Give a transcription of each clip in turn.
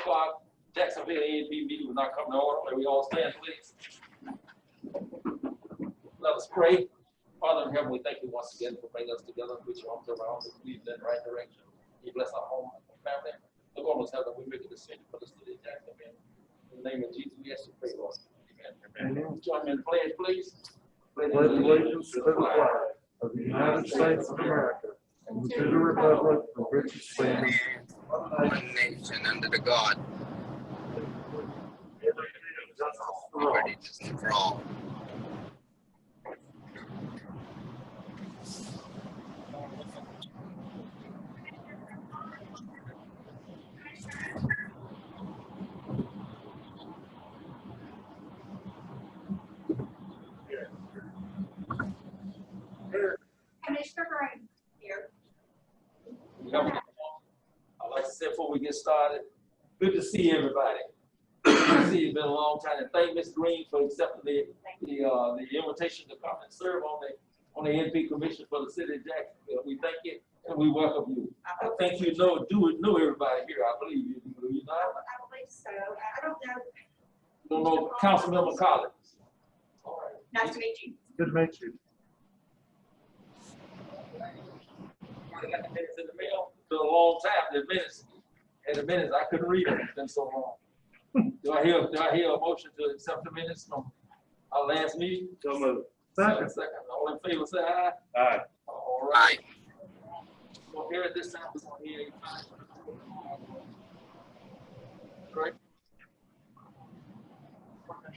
o'clock Jacksonville A&P meeting will not come to order. May we all stand, please. Let us pray. Father in heaven, we thank you once again for bringing us together, put your arms around us, lead in the right direction. You bless our home and our family. Look on us, heaven, we make a decision for the city of Jacksonville. In the name of Jesus, we ask you to pray, Lord. Amen. Join me in the pledge, please. Pledge allegiance to the flag of the United States of America and to the republic for which it stands, one nation under the God, liberty for all. Commissioner Green here. I'd like to say before we get started, good to see everybody. Good to see you. It's been a long time, and thank Ms. Green for accepting the invitation to come and serve on the A&P Commission for the city of Jacksonville. We thank you and we welcome you. I think you know everybody here. I believe you. Do you not? I believe so. I don't know. Don't know Councilmember Collins. All right. Nice to meet you. good to meet you. I got the minutes in the mail. It's been a long time. The minutes I couldn't read them. It's been so long. Do I hear a motion to accept the minutes from our last meeting? So moved. Second. All in favor, say aye. Aye. All right. We'll hear it this time. We're going to hear it. Great.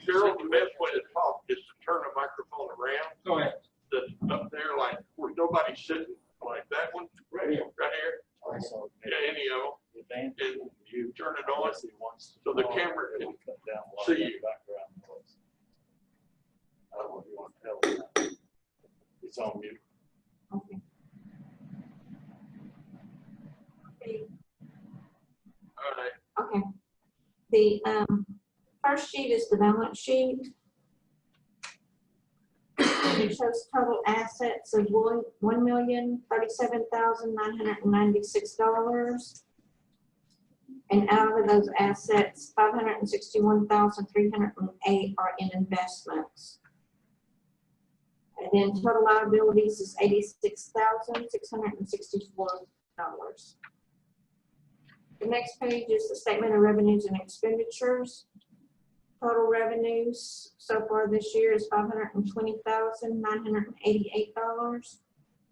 Cheryl, the best way to talk is to turn the microphone around. Go ahead. That's up there, like where nobody's sitting, like that one, Right here. right here. Yeah, any of them. And you turn it on so the camera can see you. I don't know if you want to tell them. It's on mute. Okay. All right. Okay. The first sheet is the balance sheet. It shows total assets of $1,037,996. And out of those assets, $561,308 are in investments. And then total liabilities is $86,664. The next page is the statement of revenues and expenditures. Total revenues so far this year is $520,988.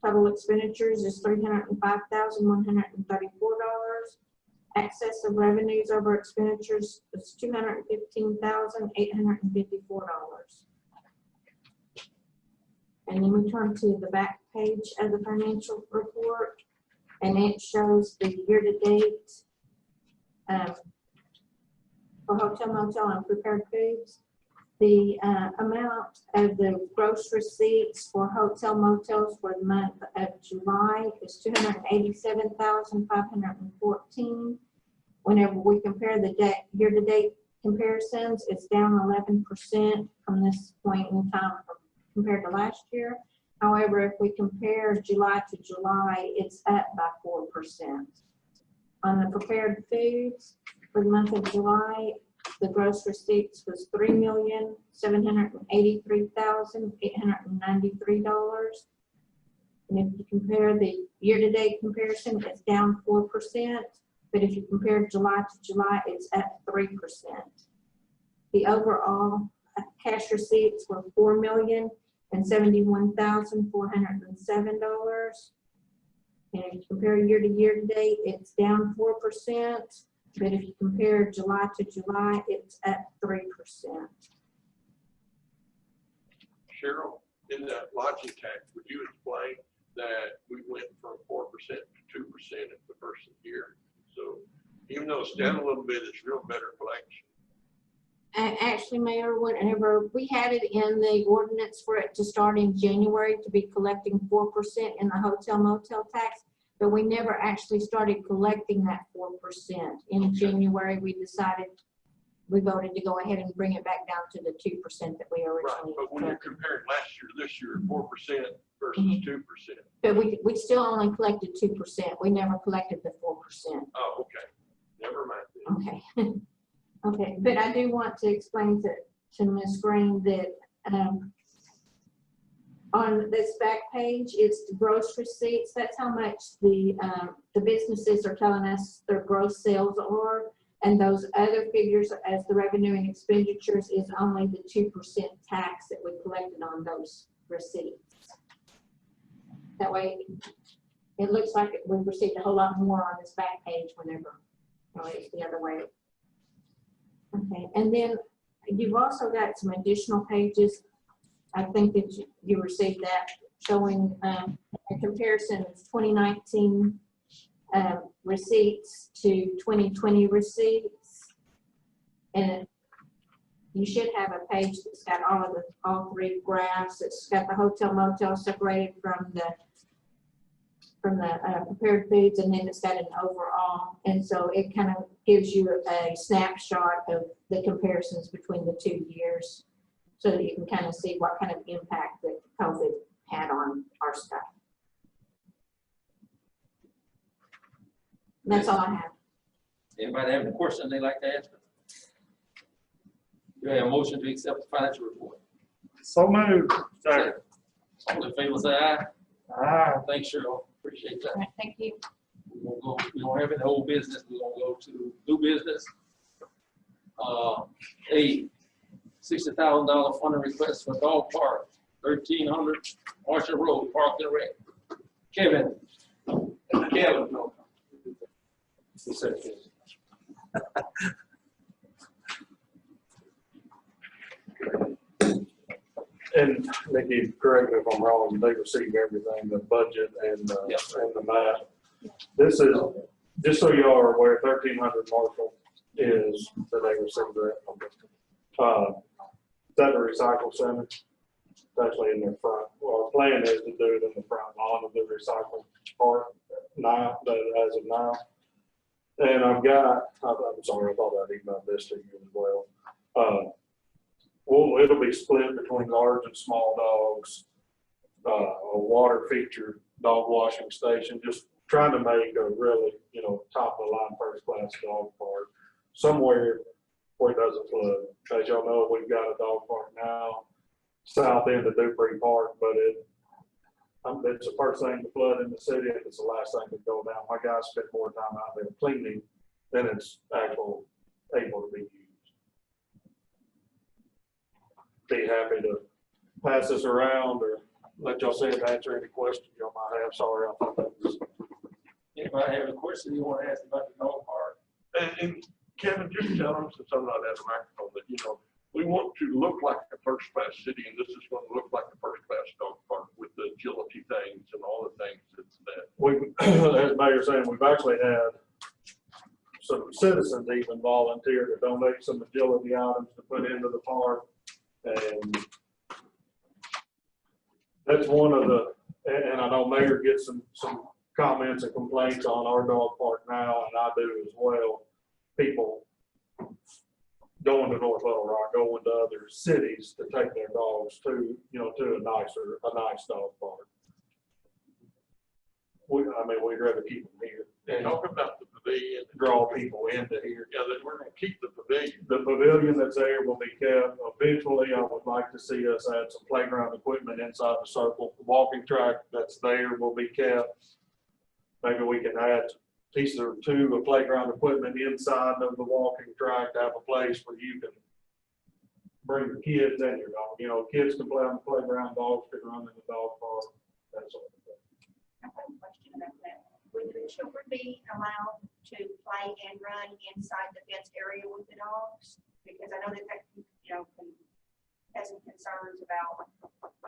Total expenditures is $305,134. Excess of revenues over expenditures is $215,854. And then we turn to the back page of the financial report, and it shows the year-to-date for hotel, motel, and prepared foods. The amount of the gross receipts for hotel, motels for the month of July is $287,514. Whenever we compare the year-to-date comparisons, it's down 11% from this point in time compared to last year. However, if we compare July to July, it's up by 4%. On the prepared foods, for the month of July, the gross receipts was $3,783,893. And if you compare the year-to-date comparison, it's down 4%. But if you compare July to July, it's up 3%. The overall cash receipts were $4,071,407. And if you compare year to year-to-date, it's down 4%. But if you compare July to July, it's up 3%. Cheryl, in that lodging tax, would you explain that we went from 4% to 2% at the first of the year? So even though it's down a little bit, it's real better collection. Actually, Mayor, whenever we had it in the ordinance for it to start in January to be collecting 4% in the hotel motel tax, but we never actually started collecting that 4%. In January, we voted to go ahead and bring it back down to the 2% that we originally. Right, but when you're comparing last year, this year, 4% versus 2%. But we still only collected 2%. We never collected the 4%. Oh, okay. Never mind. Okay. Okay, but I do want to explain to Ms. Green that, on this back page, it's the gross receipts. That's how much the businesses are telling us their gross sales are. And those other figures as the revenue and expenditures is only the 2% tax that we collected on those receipts. That way, it looks like we've received a whole lot more on this back page whenever, it's the other way. Okay, and then you've also got some additional pages. I think that you received that showing a comparison of 2019 receipts to 2020 receipts. And you should have a page that's got all three graphs. It's got the hotel motel separated from the prepared foods, and then it's got an overall. And so it kind of gives you a snapshot of the comparisons between the 2 years so that you can kind of see what kind of impact that COVID had on our stuff. That's all I have. Anybody have any questions they'd like to ask? Do I have a motion to accept the financial report? So moved. Second. All in favor, say aye. Aye. Thanks, Cheryl. Appreciate that. All right, thank you. We don't have any old business. We're gonna go to new business. A $60,000 funding request for dog park, 1300 Marshall Road, Park and Rec. Kevin. No. He said Kevin. And Nikki, correct me if I'm wrong, they received everything, the budget and the map. This is, just so y'all are aware, 1300 Marshall is that they received that. Is that the recycle center? It's actually in their front. Well, our plan is to do it in the front lawn of the recycling part now, as of now. And I'm sorry, I thought I'd emailed this to you as well. Well, it'll be split between large and small dogs, a water feature dog washing station, just trying to make a really, top of the line first class dog park somewhere where it doesn't flood. As y'all know, we've got a dog park now, south end of Dupree Park, but it's the first thing to flood in the city, and it's the last thing to go down. My guys spend more time out there cleaning than it's able to be used. Be happy to pass this around or let y'all see it, answer any questions y'all might have. Sorry, I thought that was. Anybody have a question you want to ask about the dog park? And Kevin, just tell them, since I'm not at a microphone, that, we want to look like a first class city, and this is going to look like a first class dog park with the agility things and all the things that. As Mayor saying, we've actually had some citizens even volunteer to donate some agility items to put into the park. And that's one of the, and I know Mayor gets some comments and complaints on our dog park now, and I do as well. People going to North Little Rock, going to other cities to take their dogs to, to a nice dog park. We'd rather keep them here. And Talk about the pavilion. Draw people into here. Yeah, that we're going to keep the pavilion. The pavilion that's there will be kept. Eventually, I would like to see us add some playground equipment inside the circle. The walking track that's there will be kept. Maybe we can add a piece or two of playground equipment inside of the walking track to have a place where you can bring your kids and your dog. Kids can play on the playground, dogs can run in the dog park, that sort of thing. I have a question about that. Would the children be allowed to play and run inside the fenced area with the dogs? Because I know that can have some concerns about,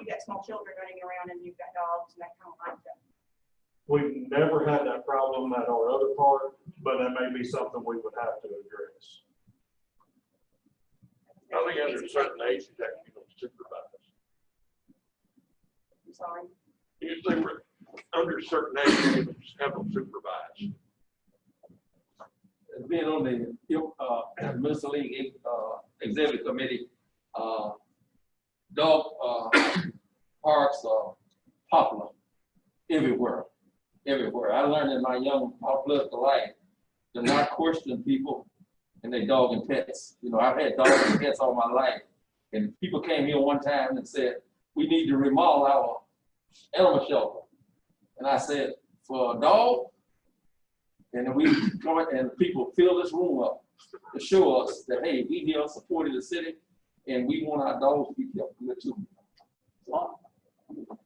you got small children running around and you've got dogs and that kind of like that. We've never had that problem at our other park, but that may be something we would have to address. I think under a certain age, you have to be supervised. I'm sorry. Usually we're under a certain age, you have them supervised. Being on the Municipal League Executive Committee, dog parks are popular everywhere. I learned in my young political life to not question people and they dog and pets. You know, I've had dogs and pets all my life. And people came here one time and said, we need to remodel our animal shelter. And I said, for a dog? And then we come in and people fill this room up to show us that, hey, we here supporting the city and we want our dogs to be kept good too.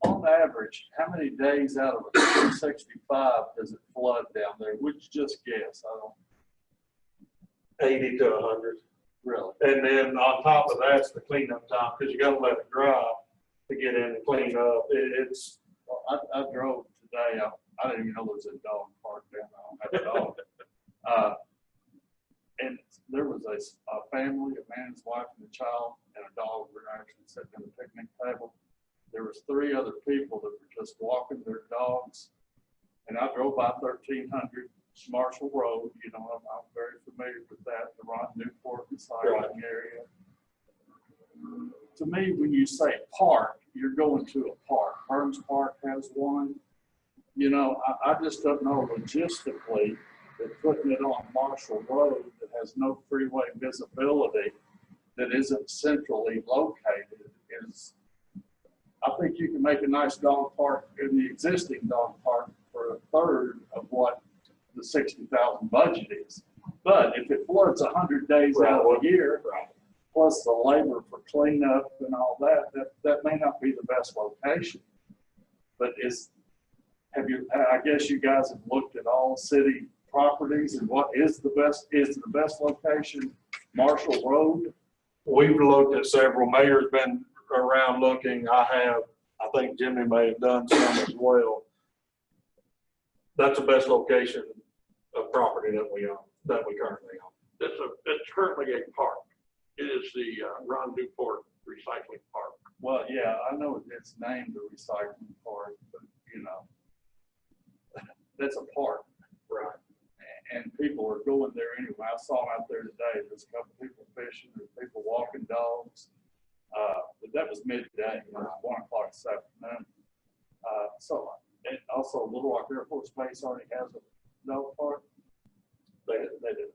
On average, how many days out of 365 does it flood down there? Would you just guess? I don't 80 to 100. really. And then on top of that's the cleanup time, because you gotta let it dry to get in and clean up. It's, Well, I drove today. I didn't even know there was a dog park down there. I don't have a dog. And there was a family, a man, his wife, and a child, and a dog were actually sitting at a picnic table. There was 3 other people that were just walking their dogs. And I drove by 1300 Marshall Road. You know, I'm very familiar with that, the Ron Newport recycling area. To me, when you say park, you're going to a park. Burns Park has one. You know, I just don't know logistically that putting it on Marshall Road that has no freeway visibility, that isn't centrally located is, I think you can make a nice dog park in the existing dog park for a third of what the 60,000 budget is. But if it floods 100 days out of the year, plus the labor for cleanup and all that may not be the best location. But I guess you guys have looked at all city properties and what is the best location, Marshall Road? we've looked at several. Mayor's been around looking. I think Jimmy may have done some as well. That's the best location of property that we own, that we currently own. It's currently a park. It is the Ron Newport Recycling Park. Well, yeah, I know it's named the recycling park, but you know, that's a park. Right. And people are going there anyway. I saw them out there today. There's a couple people fishing, there's people walking dogs. But that was midday, you know, it was 1 o'clock this afternoon. And also Little Rock Air Force Base already has a dog park. They do.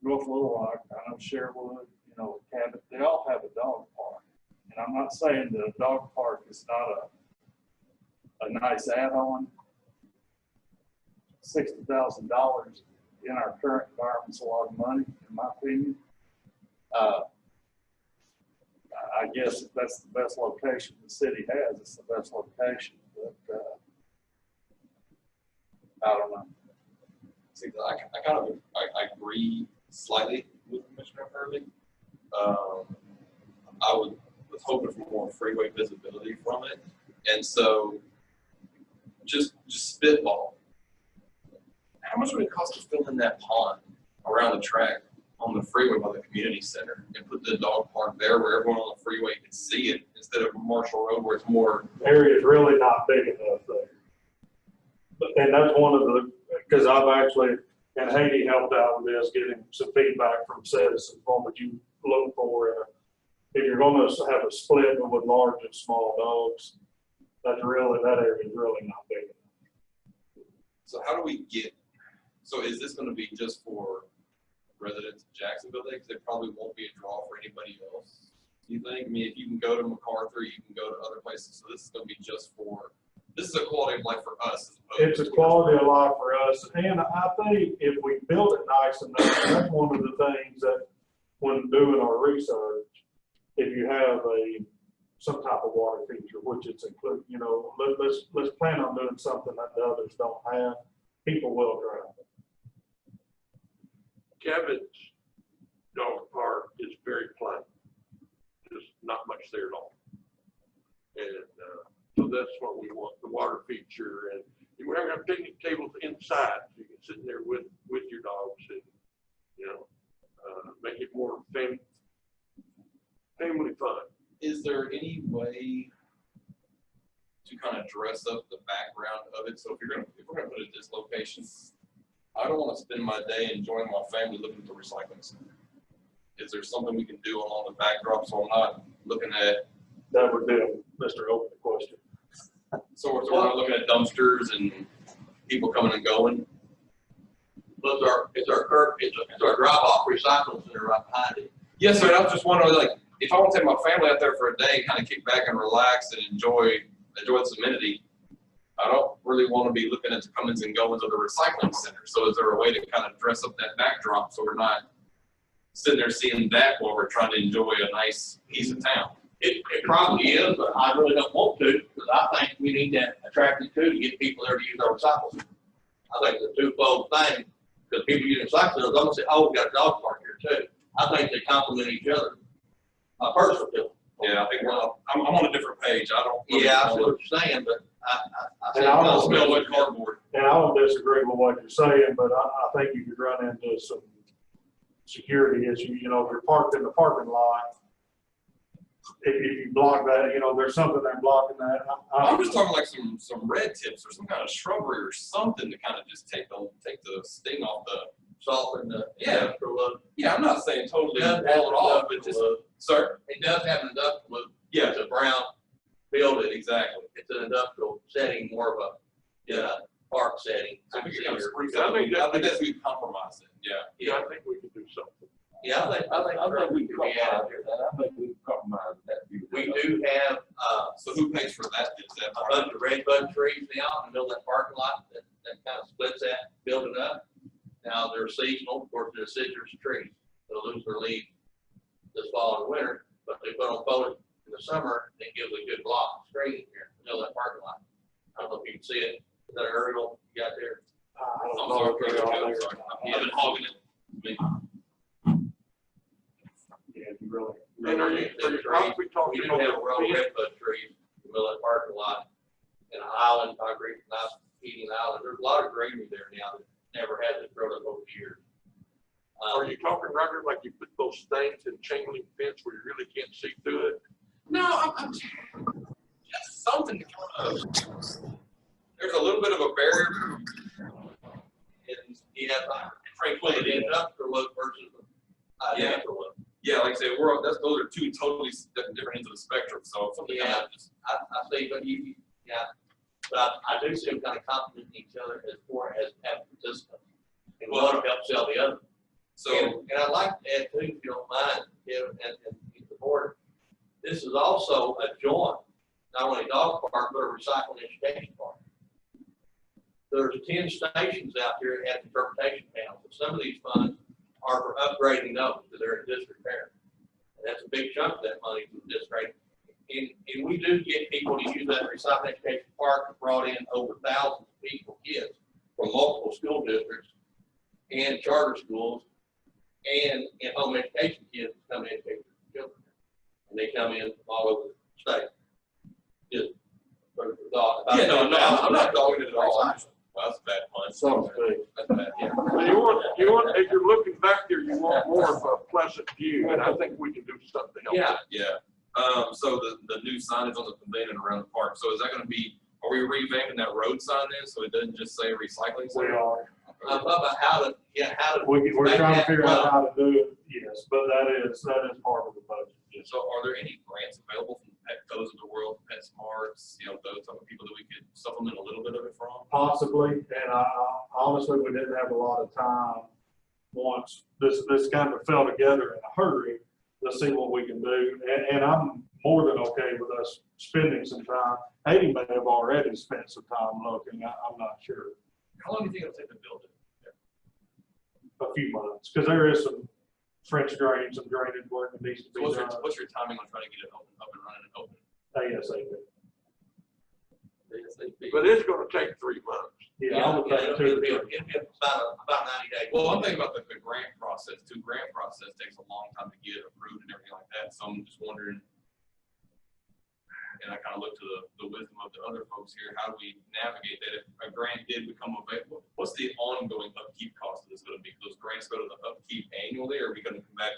North Little Rock, I know Sherwood, you know, Cabot, they all have a dog park. And I'm not saying that a dog park is not a nice add-on. $60,000 in our current environment is a lot of money, in my opinion. I guess if that's the best location the city has, it's the best location, but I don't know. See, I agree slightly with Commissioner Kirby. I was hoping for more freeway visibility from it, and so just spitball. How much would it cost to fill in that pond around the track on the freeway by the community center and put the dog park there where everyone on the freeway can see it instead of Marshall Road where it's more? The area is really not big enough there. And that's one of the, because I've actually, and Haiti helped out with this, getting some feedback from citizens on what you look for. If you're going to have a split with large and small dogs, that area is really not big enough. So how do we get, so is this going to be just for residents of Jacksonville? Because it probably won't be a draw for anybody else. Do you think? I mean, if you can go to MacArthur, you can go to other places. So this is going to be just for, this is a quality of life for us. It's a quality of life for us. And I think if we build it nice enough, that's one of the things that when doing our research, if you have some type of water feature, which it's included, you know, let's plan on doing something that the others don't have. People will drive it. Cabot's dog park is very plain. There's not much there at all. And so that's what we want, the water feature. And we're going to have picnic tables inside. So you can sit in there with your dogs and, you know, make it more family fun. Is there any way to kind of dress up the background of it? So if we're gonna put it at this location, I don't want to spend my day enjoying my family looking at the recycling center. Is there something we can do along the backdrop so I'm not looking at? That would be a Mr. Open question. So we're not looking at dumpsters and people coming and going. But it's our drop-off recycling center right behind it. Yes, sir, and I was just wondering, like, if I want to take my family out there for a day, kind of kick back and relax and enjoy this amenity, I don't really want to be looking at the comings and goings of the recycling center. So is there a way to kind of dress up that backdrop so we're not sitting there seeing that while we're trying to enjoy a nice piece of town? It probably is, but I really don't want to, because I think we need that attractive too, to get people there to use our recycling. I think it's a twofold thing, because people use recycling, I'm gonna say, oh, we got a dog park here too. I think they complement each other. A personal feel. Yeah, I think I'm on a different page. I don't. Really Yeah, I know see what you're saying, but I And I It don't smells like cardboard. And I don't disagree with what you're saying, but I think you could run into some security issues. You know, if you're parked in the parking lot, if you block that, you know, there's something there blocking that. I'm just talking like some red tips or some kind of shrubbery or something to kind of just take the sting off the. salt and the. Yeah. Yeah, I'm not saying totally It wall does have it off, but just, sir? It does have an industrial look. Yeah, It's a brown building. exactly. It's an industrial setting, more of a, park setting. So we can kind of Yeah, spruce I up. think I think that's we compromise it, yeah. I think we can do something. Yeah, I think we we can can add compromise that. I think we can compromise that. We do have, So who pays for that? Is that a part of bunch of red bud trees now in the middle of that parking lot that kind of splits that building up. Now, they're seasonal, of course, they're deciduous trees. They'll lose their leaves this fall and winter, but they put on foliage in the summer, it gives a good block of screening here in the middle of that parking lot. I don't know if you can see it. Is that an aerial you got there? I I'm don't know if they're all there. sorry. I've been hogging it. Yeah, you really. And are you possibly talking about? We do have real red bud trees in the middle of that parking lot, and an island, concrete, nice heating island. There's a lot of greenery there now that never had it grown up over the years. Are you talking, Roger, like you put those things in chain link fence where you really can't see through it? No, I'm just something to kind of, there's a little bit of a barrier. And you have Tranquility. the industrial look versus the Yeah. natural look. Yeah, like I say, those are two totally different ends of the spectrum, so something kind Yeah. of just. I see, but but I do see them kind of complementing each other as far as participants. And one will help sell the other. So, And I'd like to add too, if you don't mind, Kevin, and the board, this is also a joint, not only dog park, but a recycling education park. There's 10 stations out there that have interpretation panels, and some of these funds are for upgrading those to their disrepair. And that's a big chunk of that money for the district. And we do get people to use that recycling education park, brought in over thousands of people, kids, from multiple school districts and charter schools and home education kids come in and educate their children. And they come in all over the state. Just for the thought about. yeah, no, I'm not dogging it at all. Well, that's a bad pun. So to speak. That's bad, yeah. You want, if you're looking back there, you want more of a pleasant view, and I think we can do something to help. Yeah, Yeah, so the new signage on the pavilion around the park, so is that gonna be, are we revamping that road sign then, so it doesn't just say recycling We center? are. I'm about how to. We're trying to figure out how to do it, yes, but that is part of the budget. Yes. So are there any grants available from Petco's of the world, PetSmarts, those type of people that we could supplement a little bit of it from? Possibly, and honestly, we didn't have a lot of time once this kind of fell together in a hurry to see what we can do. And I'm more than okay with us spending some time. Haiti may have already spent some time looking, I'm not sure, How long do you think it'll take to build it? a few months, because there is some French drain, some drainage work that needs to So be done what's your timing on trying to get it up and running and open? ASAP. But it's gonna take 3 months. Yeah, I would think It'll too. be about 90 days. Well, I'm thinking about the grant process too. Grant process takes a long time to get approved and everything like that. So I'm just wondering, and I kind of look to the wisdom of the other folks here, how do we navigate that? If a grant did become available, what's the ongoing upkeep cost of this going to be? Those grants go to the upkeep annually, or are we going to come back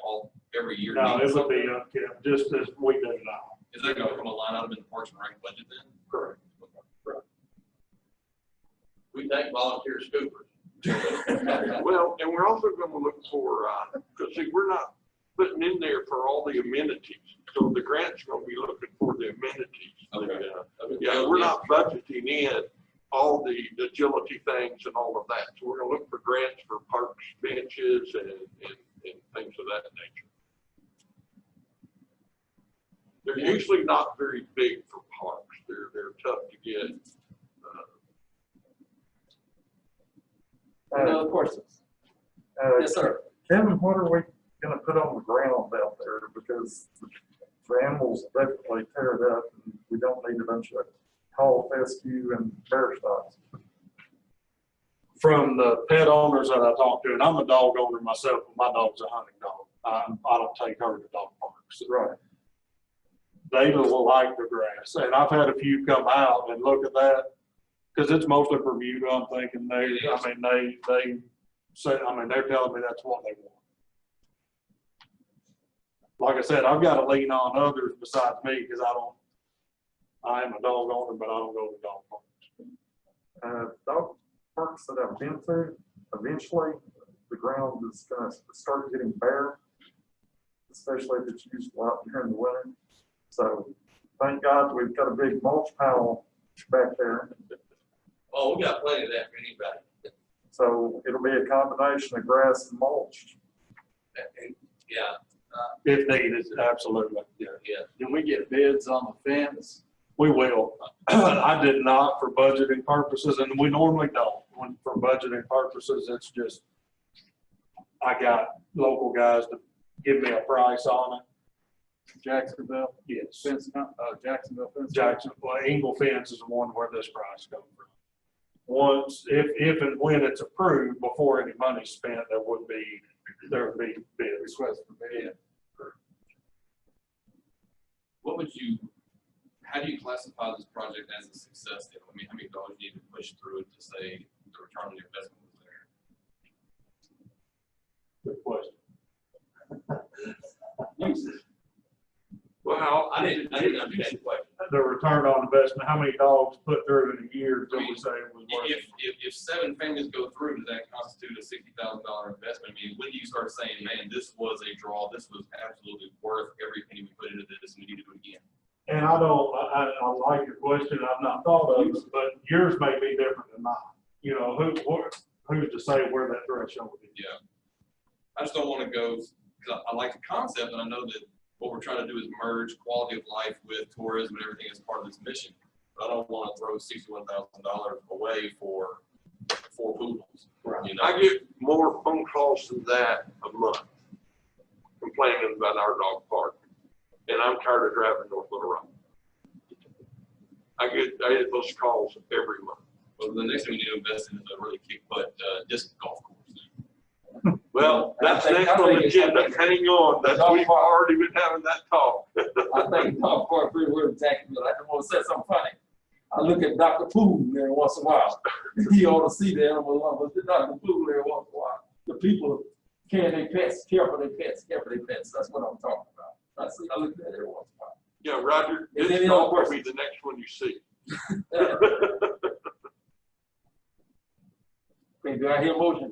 every year? No, need it would be something? upkept, just as we do now. Is that going to become a line item in the Parks and Rec budget then? Correct. We take volunteer scoopers. Well, and we're also gonna look for, cause see, we're not putting in there for all the amenities. So the grant's gonna be looking for the amenities. Okay. Yeah, we're not budgeting in all the agility things and all of that. So we're gonna look for grants for parks, benches and things of that nature. They're usually not very big for parks. They're tough to get. Any other questions? Yes, sir. Kevin, what are we gonna put on the ground out there? Because the animals definitely tear it up, and we don't need a bunch of tall fescue and bear stocks. From the pet owners that I talked to, and I'm a dog owner myself, but my dog's a hunting dog. I don't take her to dog parks. Right. They will like the grass, and I've had a few come out and look at that, because it's mostly Bermuda, I'm thinking they say, they're telling me that's what they want. Like I said, I've got to lean on others besides me, because I am a dog owner, but I don't go to dog parks. Dog parks that I've been to, eventually the ground is going to start getting bare, especially if it's used a lot during the winter. So thank God we've got a big mulch pile back there. Oh, we got plenty of that for anybody. So it'll be a combination of grass and mulch. Yeah. If needed, absolutely. Yeah. Can we get bids on the fence? We will. I did not for budgeting purposes, and we normally don't. For budgeting purposes, it's just, I got local guys to give me a price on it. Jacksonville? Yes. Fence, Jacksonville fence? Jacksonville, Engle Fence is the one where this price comes from. Once, if and when it's approved, before any money's spent, there would be bid request for bid. What would how do you classify this project as a success then? I mean, how many dollars do you need to push through it to say the return on the investment was there? Good question. Well, I didn't understand the question. The return on investment, how many dogs put through in a year until we say it was worth it? If 7 families go through, does that constitute a $60,000 investment? I mean, when do you start saying, man, this was a draw, this was absolutely worth every penny we put into this, and we need to do it again? And I like your question, I've not thought of it, but yours may be different than mine. You know, who's to say where that threshold is? Yeah. I just don't want to go, because I like the concept, and I know that what we're trying to do is merge quality of life with tourism and everything as part of this mission. But I don't want to throw $61,000 away for 4 poodles. Right. You know? I get more phone calls than that a month complaining about our dog park. And I'm tired of driving North Little Rock. I get those calls every month. Well, the next thing we need to invest in is a really kick butt disc golf course. Well, that's I think- next I on the think it's- agenda. Hang on, we've already been having that talk. I think dog park pretty well exactly. I just want to say something funny. I look at Dr. Poole there once in a while. He ought to see the animal along with Dr. Poole there once in a while. The people care for their pets. That's what I'm talking about. I look at it every once in a while. Yeah, Roger, Is there this any other dog will be questions? the next one you see. Okay, do I hear a motion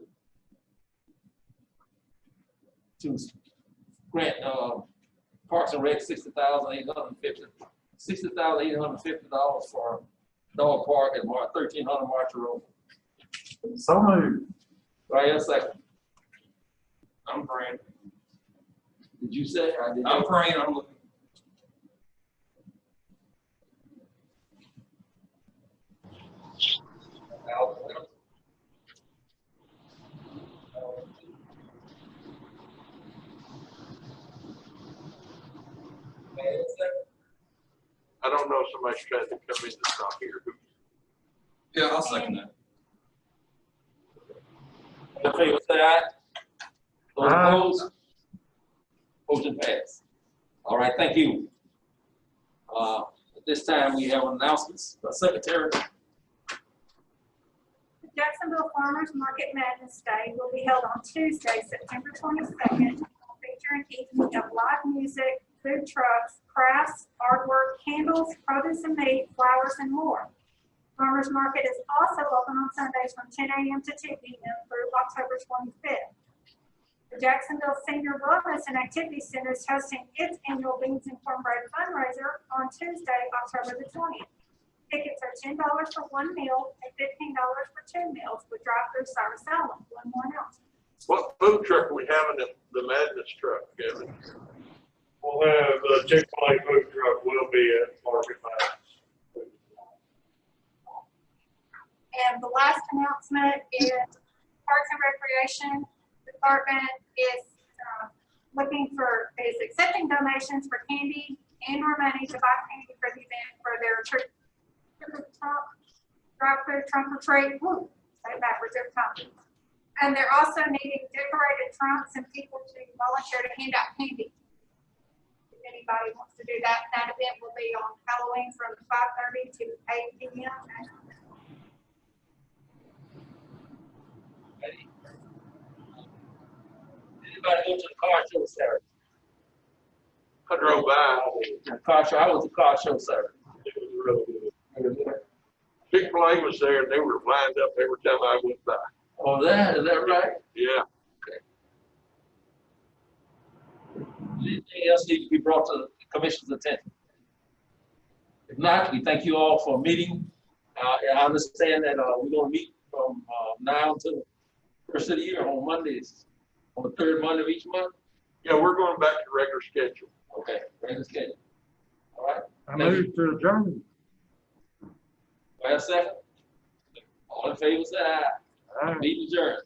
to grant Parks and Rec $60,850 for dog park at 1300 Marcher Road? So moved. Right, a second. I'm praying. Did you say? I'm praying. I'm looking. I don't know if somebody's trying to come in that's not here. Yeah, I'll second that. All in favor, say aye. Those Aye. opposed? Motion passed. All right, thank you. At this time, we have announcements. The Secretary. The Jacksonville Farmers Market Madness Day will be held on Tuesday, September 22nd, featuring evening of live music, food trucks, crafts, artwork, candles, produce and meat, flowers, and more. Farmers Market is also open on Sundays from 10 a.m. to 2 p.m. through October 25th. The Jacksonville Senior Wellness and Activity Center is hosting its annual Beans and Cornbread fundraiser on Tuesday, October the 20th. Tickets are $10 for one meal and $15 for two meals with drive-through service only. One more announcement. What food truck are we having in the Madness truck, Kevin? We'll have the Chick-fil-A food truck will be at Market Madness. And the last announcement is Parks and Recreation Department is is accepting donations for candy and or money to buy candy for the event for their drive-through trunk or treat. Woo, say it backwards every time. And they're also needing decorated trunks and people to volunteer to hand out candy. If anybody wants to do that, that event will be on Halloween from 5:30 to 8 p.m. Anybody go to the car show Saturday? I drove by. The car show, I was the car show Saturday. It was really good. Chick-fil-A was there and they were lined up every time I went by. Oh, is that right? Yeah. Anything else need to be brought to the commission's attention? If not, we thank you all for meeting. I understand that we're going to meet from now until the first of the year on Mondays, on the third Monday of each month. Yeah, we're going back to regular schedule. Okay, regular schedule. All right. I moved to adjourn. Wait a second. All in favor, say aye. Meeting adjourned.